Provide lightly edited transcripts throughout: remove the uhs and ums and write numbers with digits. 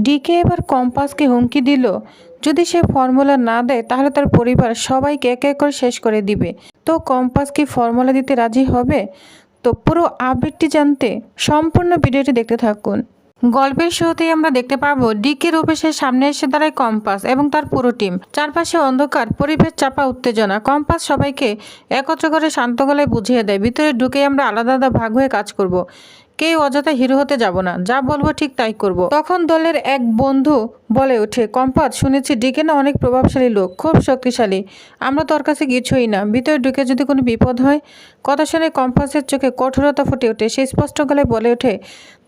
Decay এবার কম্পাসকে হুমকি দিল, যদি সে ফর্মুলা না দেয় তাহলে তার পরিবার সবাইকে এক এক করে শেষ করে দিবে। তো কম্পাস কি ফর্মুলা দিতে রাজি হবে? তো পুরো আপডেটটি জানতে সম্পূর্ণ ভিডিওটি দেখতে থাকুন। গল্পের শুরুতেই আমরা দেখতে পাবো ডিকের অফিসের সামনে এসে দাঁড়ায় কম্পাস এবং তার পুরো টিম। চারপাশে অন্ধকার, পরিবেশ চাপা উত্তেজনা। কম্পাস সবাইকে একত্র করে শান্ত গলায় বুঝিয়ে দেয়, ভিতরে ঢুকে আমরা আলাদা আলাদা ভাগ হয়ে কাজ করব। কেউ অযথা হিরো হতে যাব না, যা বলবো ঠিক তাই করব। তখন দলের এক বন্ধু বলে ওঠে, কম্পাস শুনেছি ডিকে না অনেক প্রভাবশালী লোক, খুব শক্তিশালী। আমরা তোর কাছে কিছুই না, ভিতরে ঢুকে যদি কোনো বিপদ হয়। কথা শুনে কম্পাসের চোখে কঠোরতা ফুটে ওঠে। সে স্পষ্ট গলায় বলে ওঠে,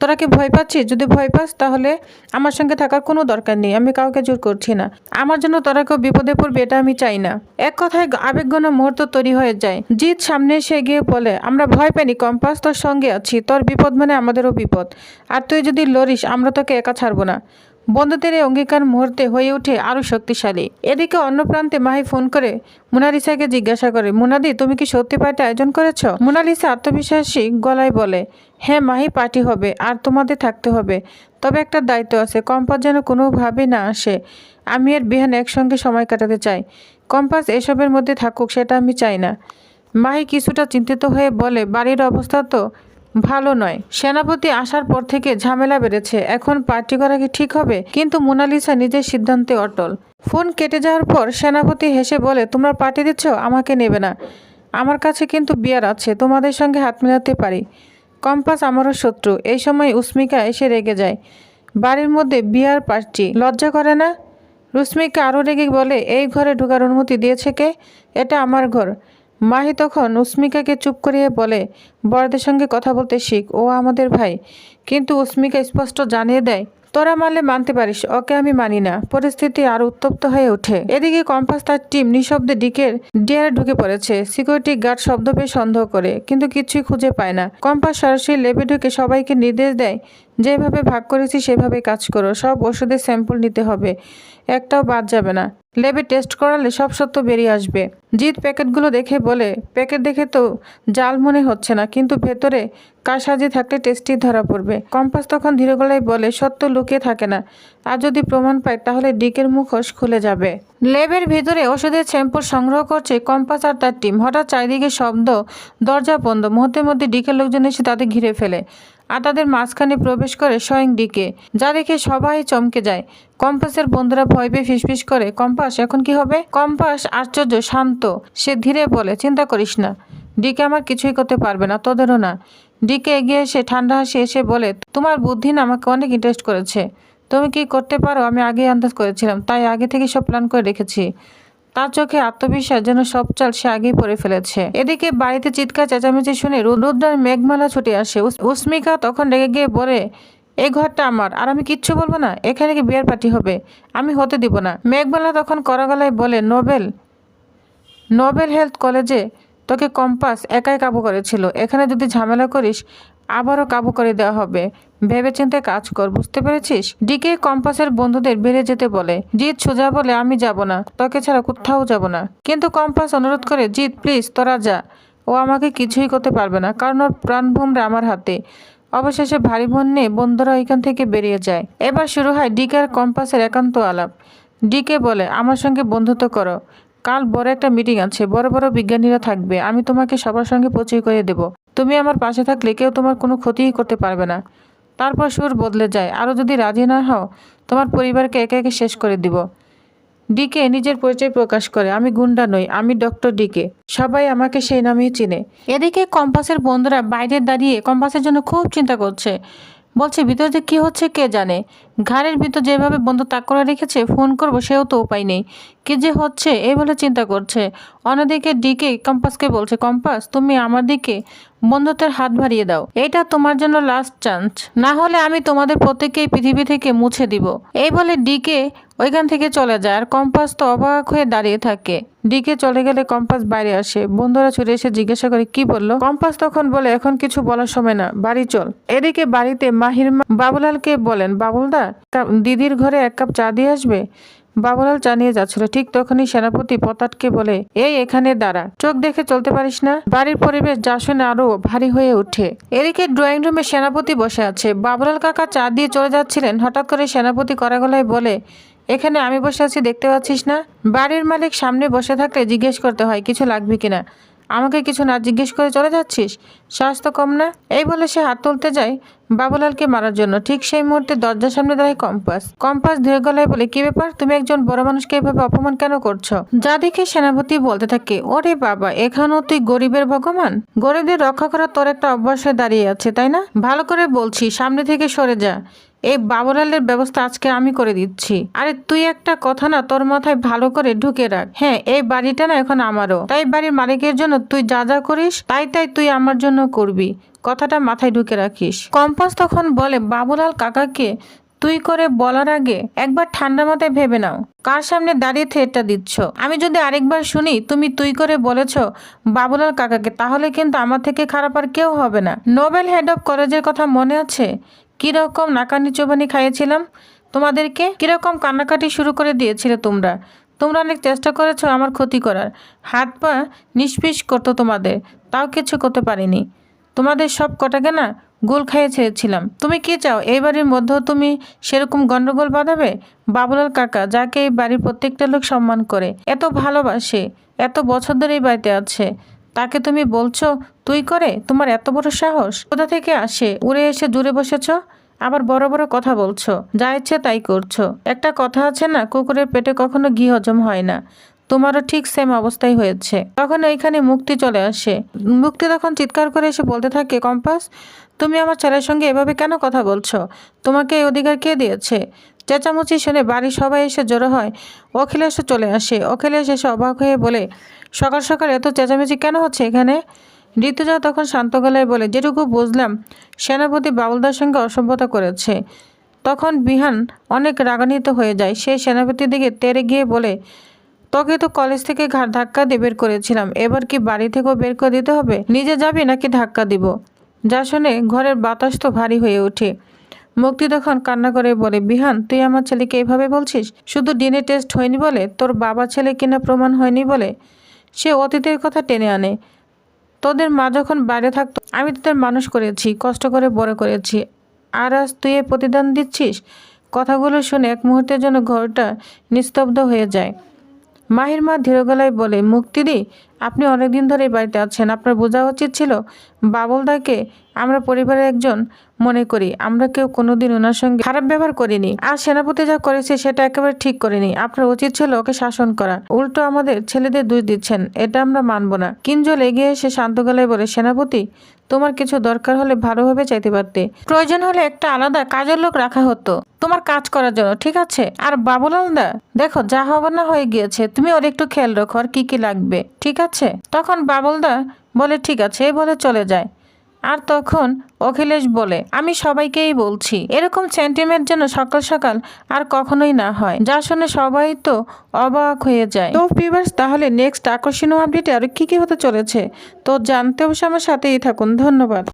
তোরা কি ভয় পাচ্ছিস? যদি ভয় পাস তাহলে আমার সঙ্গে থাকার কোনো দরকার নেই। আমি কাউকে জোর করছি না। আমার জন্য তোরা কেউ বিপদে পড়বে এটা আমি চাই না। এক কথায় আবেগঘন মুহূর্ত তৈরি হয়ে যায়। জিৎ সামনে এসে গিয়ে বলে, আমরা ভয় পাইনি কম্পাস, তোর সঙ্গে আছি। তোর বিপদ মানে আমাদেরও বিপদ, আর তুই যদি লড়িস আমরা তোকে একা ছাড়বো না। বন্ধুদের এই অঙ্গীকার মুহূর্তে হয়ে ওঠে আরও শক্তিশালী। এদিকে অন্য প্রান্তে মাহি ফোন করে মোনালিসাকে জিজ্ঞাসা করে, মোনাদি তুমি কি সত্যি পার্টি আয়োজন করেছ? মোনালিসা আত্মবিশ্বাসী গলায় বলে, হ্যাঁ মাহি, পার্টি হবে আর তোমাদের থাকতে হবে। তবে একটা দায়িত্ব আছে, কম্পাস যেন কোনোভাবেই না আসে। আমি আর বিহান একসঙ্গে সময় কাটাতে চাই। কম্পাস এসবের মধ্যে থাকুক সেটা আমি চাই না। মাহি কিছুটা চিন্তিত হয়ে বলে, বাড়ির অবস্থা তো ভালো নয়। সেনাপতি আসার পর থেকে ঝামেলা বেড়েছে, এখন পার্টি করা কি ঠিক হবে? কিন্তু মোনালিসা নিজের সিদ্ধান্তে অটল। ফোন কেটে যাওয়ার পর সেনাপতি হেসে বলে, তোমরা পার্টি দিচ্ছ, আমাকে নেবে না। আমার কাছে কিন্তু বিয়ার আছে, তোমাদের সঙ্গে হাত মেলাতে পারি। কম্পাস আমারও শত্রু। এই সময় উস্মিকা এসে রেগে যায়, বাড়ির মধ্যে বিয়ার পার্টি, লজ্জা করে না? রুস্মিকা আরও রেগে বলে, এই ঘরে ঢোকার অনুমতি দিয়েছে কে? এটা আমার ঘর। মাহি তখন উস্মিকাকে চুপ করিয়ে বলে, বড়দের সঙ্গে কথা বলতে শিখ, ও আমাদের ভাই। কিন্তু উস্মিকা স্পষ্ট জানিয়ে দেয়, তোরা মানলে মানতে পারিস, ওকে আমি মানি না। পরিস্থিতি আরো উত্তপ্ত হয়ে ওঠে। এদিকে কম্পাস তার টিম নিঃশব্দে ডিকের ডিয়ারে ঢুকে পড়েছে। সিকিউরিটি গার্ড শব্দ পেয়ে সন্দেহ করে, কিন্তু কিছুই খুঁজে পায় না। কম্পাস সরাসরি লেবে ঢুকে সবাইকে নির্দেশ দেয়, যেভাবে ভাগ করেছি সেভাবে কাজ করো। সব ওষুধের স্যাম্পল নিতে হবে, একটাও বাদ যাবে না। ল্যাবে টেস্ট করালে সব সত্য বেরিয়ে আসবে। জিৎ প্যাকেটগুলো দেখে বলে, প্যাকেট দেখে তো জাল মনে হচ্ছে না, কিন্তু ভেতরে কারসাজি থাকলে টেস্টই ধরা পড়বে। কম্পাস তখন ধীর গলায় বলে, সত্য লুকিয়ে থাকে না, আর যদি প্রমাণ পায় তাহলে ডিকের মুখোশ খুলে যাবে। ল্যাবের ভিতরে ওষুধের স্যাম্পল সংগ্রহ করছে কম্পাস আর তার টিম। হঠাৎ চারিদিকে শব্দ, দরজা বন্ধ। মুহূর্তের মধ্যে ডিকের লোকজন এসে তাদের ঘিরে ফেলে, আর তাদের মাঝখানে প্রবেশ করে স্বয়ং ডিকে, যা দেখে সবাই চমকে যায়। কম্পাসের বন্ধুরা ভয় পেয়ে ফিসফিস করে, কম্পাস এখন কি হবে? কম্পাস আশ্চর্য শান্ত। সে ধীরে বলে, চিন্তা করিস না, ডিকে আমার কিছুই করতে পারবে না, তোদেরও না। ডিকে এগিয়ে এসে ঠান্ডা হাসি এসে বলে, তোমার বুদ্ধি না আমাকে অনেক ইন্টারেস্ট করেছে। তুমি কি করতে পারো আমি আগেই আন্দাজ করেছিলাম, তাই আগে থেকে সব প্ল্যান করে রেখেছি। তার চোখে আত্মবিশ্বাস, যেন সব চাল সে আগেই পড়ে ফেলেছে। এদিকে বাড়িতে চিৎকার চেঁচামেচি শুনে রুদ্রার মেঘমালা ছুটে আসে। উস্মিকা তখন রেগে গিয়ে বলে, এই ঘরটা আমার, আর আমি কিচ্ছু বলবো না। এখানে কি বিয়ার পার্টি হবে? আমি হতে দিব না। মেঘমালা তখন কড়া গলায় বলে, নোবেল হেলথ কলেজে তোকে কম্পাস একাই কাবু করেছিল, এখানে যদি ঝামেলা করিস আবারও কাবু করে দেওয়া হবে। ভেবেচিন্তে কাজ কর, বুঝতে পেরেছিস? ডিকে কম্পাসের বন্ধুদের বেরিয়ে যেতে বলে। জিৎ সোজা বলে, আমি যাব না, তোকে ছাড়া কোথাও যাব না। কিন্তু কম্পাস অনুরোধ করে, জিৎ প্লিজ তোরা যা, ও আমাকে কিছুই করতে পারবে না, কারণ ওর প্রাণভোমরা আমার হাতে। অবশেষে ভারী মন নিয়ে বন্ধুরা ওইখান থেকে বেরিয়ে যায়। এবার শুরু হয় ডিকে আর কম্পাসের একান্ত আলাপ। ডিকে বলে, আমার সঙ্গে বন্ধুত্ব করো, কাল বড় একটা মিটিং আছে, বড় বড় বিজ্ঞানীরা থাকবে, আমি তোমাকে সবার সঙ্গে পরিচয় করে দেব। তুমি আমার পাশে থাকলে কেউ তোমার কোনো ক্ষতিই করতে পারবে না। তারপর সুর বদলে যায়, আরও যদি রাজি না হও তোমার পরিবারকে একে একে শেষ করে দিব। ডিকে নিজের পরিচয় প্রকাশ করে, আমি গুন্ডা নই, আমি ডক্টর ডিকে। সবাই আমাকে সেই নামেই চিনে। এদিকে কম্পাসের বন্ধুরা বাইরে দাঁড়িয়ে কম্পাসের জন্য খুব চিন্তা করছে। বলছে, ভিতরে যে কী হচ্ছে কে জানে। ঘাড়ের ভিতর যেভাবে বন্ধু তাক করে রেখেছে, ফোন করবো সেও তো উপায় নেই। কি যে হচ্ছে এই বলে চিন্তা করছে। অন্যদিকে ডিকে কম্পাসকে বলছে, কম্পাস তুমি আমার দিকে বন্ধুত্বের হাত বাড়িয়ে দাও, এটা তোমার জন্য লাস্ট চান্স, না হলে আমি তোমাদের প্রত্যেককেই পৃথিবী থেকে মুছে দিব। এই বলে ডিকে ওইখান থেকে চলে যায়, আর কম্পাস তো অবাক হয়ে দাঁড়িয়ে থাকে। ডিকে চলে গেলে কম্পাস বাইরে আসে। বন্ধুরা ছুটে এসে জিজ্ঞাসা করে, কি বললো? কম্পাস তখন বলে, এখন কিছু বলার সময় না, বাড়ি চল। এদিকে বাড়িতে মাহির মা বাবুলালকে বলেন, বাবুলদা দিদির ঘরে এক কাপ চা দিয়ে আসবে। বাবুলাল জানিয়ে যাচ্ছিল, ঠিক তখনই সেনাপতি পতাতকে বলে, এই এখানে দাঁড়া, চোখ দেখে চলতে পারিস না? বাড়ির পরিবেশ যা শুনে আরো ভারী হয়ে ওঠে। এদিকে ড্রয়িং রুমে সেনাপতি বসে আছে। বাবুলাল কাকা চা দিয়ে চলে যাচ্ছিলেন, হঠাৎ করে সেনাপতি কড়া গলায় বলে, এখানে আমি বসে আছি, দেখতে পাচ্ছিস না? বাড়ির মালিক সামনে বসে থাকলে জিজ্ঞেস করতে হয় কিছু লাগবে কিনা, আমাকে কিছু না জিজ্ঞেস করে চলে যাচ্ছিস, সাহস তো কম না? এই বলে সে হাত তুলতে যায় বাবুলালকে মারার জন্য। ঠিক সেই মুহূর্তে দরজার সামনে দাঁড়ায় কম্পাস ধীরে গলায় বলে, কি ব্যাপার, তুমি একজন বড় মানুষকে এভাবে অপমান কেন করছো? যা দেখে সেনাপতি বলতে থাকে, ওরে বাবা, এখানেও তুই গরিবের ভগবান? গরিবদের রক্ষা করা তোর একটা অভ্যাস হয়ে দাঁড়িয়ে আছে, তাই না? ভালো করে বলছি, সামনে থেকে সরে যা, এই বাবুলালের ব্যবস্থা আজকে আমি করে দিচ্ছি। আরে তুই একটা কথা না তোর মাথায় ভালো করে ঢুকে রাখ, হ্যাঁ এই বাড়িটা না এখন আমারও, তাই বাড়ির মালিকের জন্য তুই যা যা করিস তাই তুই আমার জন্য করবি, কথাটা মাথায় ঢুকে রাখিস। কম্পাস তখন বলে, বাবুলাল কাকাকে তুই করে বলার আগে একবার ঠান্ডা মাথায় ভেবে নাও, কার সামনে দাঁড়িয়ে থ্রেটটা দিচ্ছ। আমি যদি আরেকবার শুনি তুমি তুই করে বলেছ বাবুলাল কাকাকে, তাহলে কিন্তু আমার থেকে খারাপ আর কেউ হবে না। নোবেল হেড অফ কলেজের কথা মনে আছে? কিরকম নাকানি চোবানি খাইয়েছিলাম তোমাদেরকে, কিরকম কান্নাকাটি শুরু করে দিয়েছিলে তোমরা অনেক চেষ্টা করেছো আমার ক্ষতি করার, হাত পা নিষ্পিস করতো তোমাদের, তাও কিছু করতে পারিনি। তোমাদের সব কটাকে না গোল খাইয়ে ছেড়েছিলাম। তুমি কি চাও এই বাড়ির মধ্যেও তুমি সেরকম গন্ডগোল বাঁধাবে? বাবুলাল কাকা, যাকে এই বাড়ির প্রত্যেকটা লোক সম্মান করে, এত ভালোবাসে, এত বছর ধরে এই বাড়িতে আছে, তাকে তুমি বলছো তুই করে? তোমার এত বড় সাহস কোথা থেকে আসে? উড়ে এসে জুড়ে বসেছ, আবার বড় বড় কথা বলছো, যা ইচ্ছে তাই করছো। একটা কথা আছে না, কুকুরের পেটে কখনো ঘি হজম হয় না, তোমারও ঠিক সেম অবস্থাই হয়েছে। তখন এইখানে মুক্তি চলে আসে। মুক্তি তখন চিৎকার করে এসে বলতে থাকে, কম্পাস, তুমি আমার ছেলের সঙ্গে এভাবে কেন কথা বলছো? তোমাকে এই অধিকার কে দিয়েছে? চেঁচামেচি শুনে বাড়ির সবাই এসে জড়ো হয়। অখিলেশও চলে আসে। অখিলেশ এসে অবাক হয়ে বলে, সকাল সকাল এত চেঁচামেচি কেন হচ্ছে এখানে? ঋতুজা তখন শান্ত গলায় বলে, যেটুকু বুঝলাম সেনাপতি বাবুলদার সঙ্গে অসভ্যতা করেছে। তখন বিহান অনেক রাগান্বিত হয়ে যায়। সে সেনাপতির দিকে তেড়ে গিয়ে বলে, তোকে তো কলেজ থেকে ঘাট ধাক্কা দিয়ে বের করেছিলাম, এবার কি বাড়ি থেকেও বের করে দিতে হবে? নিজে যাবি নাকি ধাক্কা দিব? যা শুনে ঘরের বাতাস তো ভারী হয়ে ওঠে। মুক্তি তখন কান্না করে বলে, বিহান, তুই আমার ছেলেকে এভাবে বলছিস? শুধু ডিএনএ টেস্ট হয়নি বলে, তোর বাবা ছেলে কিনা প্রমাণ হয়নি বলে সে অতীতের কথা টেনে আনে। তোদের মা যখন বাইরে থাকতো আমি তোদের মানুষ করেছি, কষ্ট করে বড় করেছি, আর আজ তুই এ প্রতিদান দিচ্ছিস? কথাগুলো শুনে এক মুহূর্তের জন্য ঘরটা নিস্তব্ধ হয়ে যায়। মাহির মা ধীর গলায় বলে, মুক্তিদি, আপনি অনেকদিন ধরে বাড়িতে আছেন, আপনার বোঝা উচিত ছিল বাবুলদাকে আমরা পরিবারের একজন মনে করি, আমরা কেউ কোনোদিন ওনার সঙ্গে খারাপ ব্যবহার করিনি, আর সেনাপতি যা করেছে সেটা একেবারে ঠিক করিনি। আপনার উচিত ছিল ওকে শাসন করা, উল্টো আমাদের ছেলেদের দোষ দিচ্ছেন, এটা আমরা মানব না। কিঞ্জল এগিয়ে এসে শান্ত গলায় বলে, সেনাপতি, তোমার কিছু দরকার হলে ভালোভাবে চাইতে পারতে, প্রয়োজন হলে একটা আলাদা কাজের লোক রাখা হতো তোমার কাজ করার জন্য, ঠিক আছে? আর বাবুলাল দা, দেখো যা হবার না হয়ে গিয়েছে, তুমি ওর একটু খেয়াল রাখো, আর কি কি লাগবে, ঠিক আছে? তখন বাবুলদা বলে, ঠিক আছে, এই বলে চলে যায়। আর তখন অখিলেশ বলে, আমি সবাইকেই বলছি এরকম সেন্টিমেন্ট যেন সকাল সকাল আর কখনোই না হয়। যা শুনে সবাই তো অবাক হয়ে যায়। তো ভিউয়ার্স, তাহলে নেক্সট আকর্ষণীয় আপডেটে আর কি কি হতে চলেছে তো জানতে অবশ্যই আমার সাথেই থাকুন। ধন্যবাদ।